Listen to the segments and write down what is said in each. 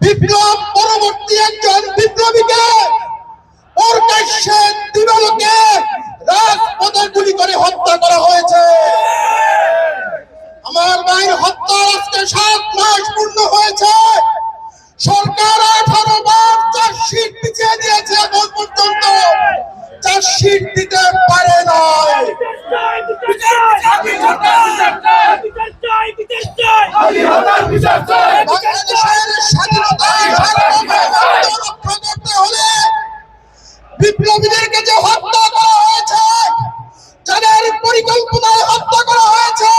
বিপ্লব পরবর্তী একজন বিপ্লবীকে প্রকাশ্যে দিবালোকে রাজপথে গুলি করে হত্যা করা হয়েছে। আমার ভাইয়ের হত্যা আজকে 7 মাস পূর্ণ হয়েছে। সরকার 18 বার চার্জশিট পিছিয়ে দিয়েছে, এখন পর্যন্ত চার্জশিট দিতে পারে নাই। বাংলাদেশের স্বাধীনতা সার্বভৌমত্ব রক্ষা করতে হলে বিপ্লবীদেরকে যে হত্যা করা হয়েছে, যাদের পরিকল্পনায় হত্যা করা হয়েছে,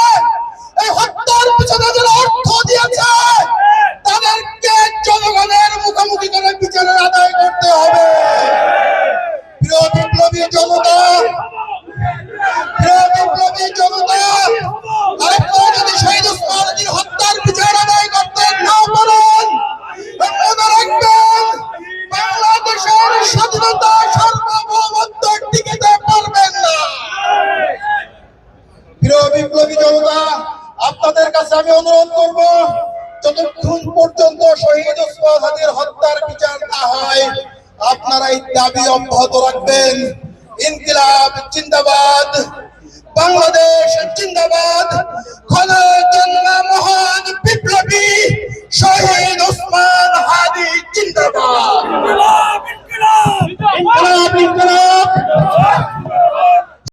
এই হত্যার পিছনে যারা অর্থ দিয়েছে তাদেরকে জনগণের মুখোমুখি করে বিচারের আদায় করতে হবে। প্রিয় বিপ্লবী জনতা, প্রিয় বিপ্লবী জনতা, আরেকবার যদি শহীদ ওসমান গনির হত্যার বিচার আদায় করতে না পারেন, মনে রাখবেন বাংলাদেশের স্বাধীনতা সার্বভৌমত্ব টিকাতে পারবেন না। প্রিয় বিপ্লবী জনতা, আপনাদের কাছে আমি অনুরোধ করব, যতক্ষণ পর্যন্ত শহীদ ওসমান গনির হত্যার বিচার না হয় আপনারা এই দাবি অব্যাহত রাখবেন। ইনকিলাব জিন্দাবাদ, বাংলাদেশ জিন্দাবাদ, খোদা জান্নাহ